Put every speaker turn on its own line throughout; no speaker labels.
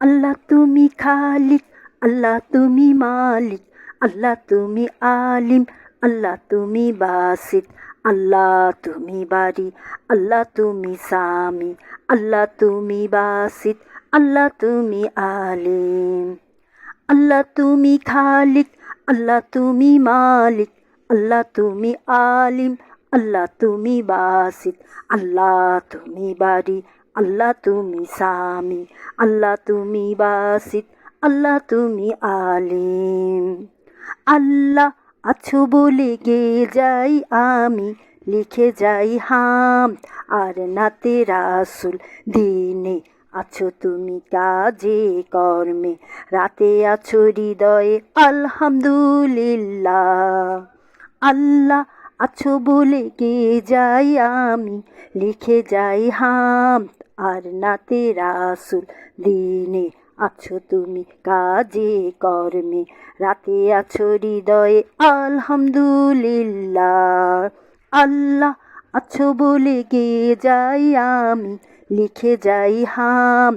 আল্লাহ তুমি খালিক, আল্লাহ তুমি মালিক, আল্লাহ তুমি আলিম, আল্লাহ তুমি বাসিত, আল্লাহ তুমি বারি, আল্লাহ তুমি সামি, আল্লাহ তুমি বাসিত, আল্লাহ তুমি আলিম। আল্লাহ তুমি খালিক, আল্লাহ তুমি মালিক, আল্লাহ তুমি আলিম, আল্লাহ তুমি বাসিত, আল্লাহ তুমি বারি, আল্লাহ তুমি সামি, আল্লাহ তুমি বাসিত, আল্লাহ তুমি আলিম। আল্লাহ আছো বলে গে যাই আমি, লিখে যাই হাম আর নাতে রাসুল। দিনে আছো তুমি কাজে কর্মে, রাতে আছো হৃদয়ে আলহামদুলিল্লাহ। আল্লাহ আছো বলে গে যাই আমি, লিখে যাই হাম আর নাতে রাসুল। দিনে আছো তুমি কাজে কর্মে, রাতে আছো হৃদয়ে আলহামদুলিল্লাহ। আল্লাহ আছো বলে গে যাই আমি, লিখে যাই হাম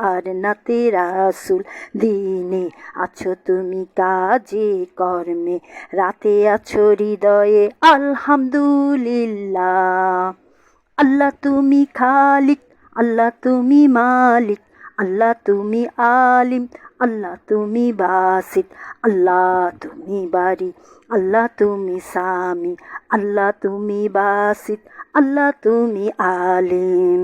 আর নাতে রাসুল। দিনে আছো তুমি কাজে কর্মে, রাতে আছো হৃদয়ে আলহামদুলিল্লাহ। আল্লাহ তুমি খালিক, আল্লাহ তুমি মালিক, আল্লাহ তুমি আলিম, আল্লাহ তুমি বাসিত, আল্লাহ তুমি বারি, আল্লাহ তুমি সামি, আল্লাহ তুমি বাসিত, আল্লাহ তুমি আলিম।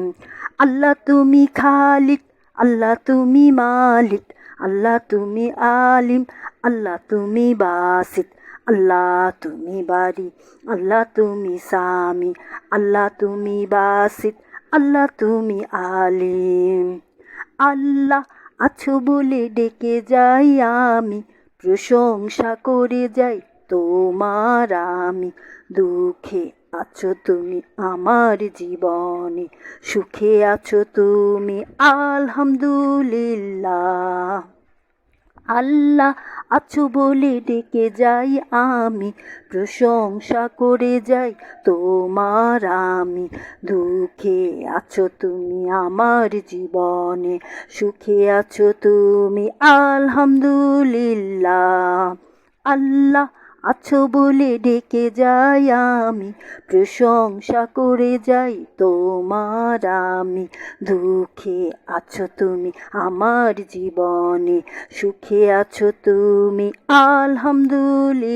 আল্লাহ তুমি খালিক, আল্লাহ তুমি মালিক, আল্লাহ তুমি আলিম, আল্লাহ তুমি বাসিত, আল্লাহ তুমি বারি, আল্লাহ তুমি সামি, আল্লাহ তুমি বাসিত, আল্লাহ তুমি আলিম। আল্লাহ আছো বলে ডেকে যাই আমি, প্রশংসা করে যাই তোমার আমি। দুঃখে আছো তুমি আমার জীবনে, সুখে আছো তুমি আলহামদুলিল্লাহ। আল্লাহ আছো বলে ডেকে যাই আমি, প্রশংসা করে যাই তোমার আমি। দুঃখে আছো তুমি আমার জীবনে, সুখে আছো তুমি আলহামদুলিল্লাহ। আল্লাহ আছো বলে ডেকে যাই আমি, প্রশংসা করে যাই তোমার আমি। দুঃখে আছো তুমি আমার জীবনে, সুখে আছো তুমি আলহামদুলিল্লাহ।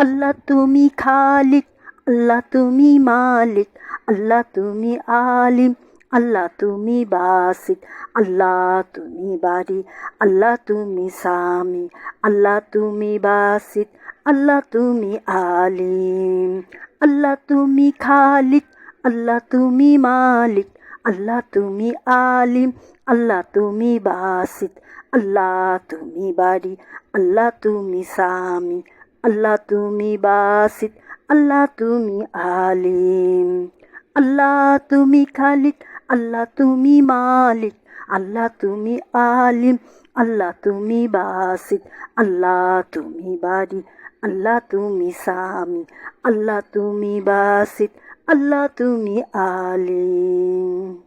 আল্লাহ তুমি খালিক, আল্লাহ তুমি মালিক, আল্লাহ তুমি আলিম, আল্লাহ তুমি বাসিত, আল্লাহ তুমি বারি, আল্লাহ তুমি সামি, আল্লাহ তুমি বাসিত, আল্লাহ তুমি আলিম। আল্লাহ তুমি খালিক, আল্লাহ তুমি মালিক, আল্লাহ তুমি আলিম, আল্লাহ তুমি বাসিত, আল্লাহ তুমি বারি, আল্লাহ তুমি সামি, আল্লাহ তুমি বাসিত, আল্লাহ তুমি আলিম। আল্লাহ তুমি খালিক, আল্লাহ তুমি মালিক, আল্লাহ তুমি আলিম, আল্লাহ তুমি বাসিত, আল্লাহ তুমি বারি, আল্লাহ তুমি সামি, আল্লাহ তুমি বাসিত, আল্লাহ তুমি আলিম।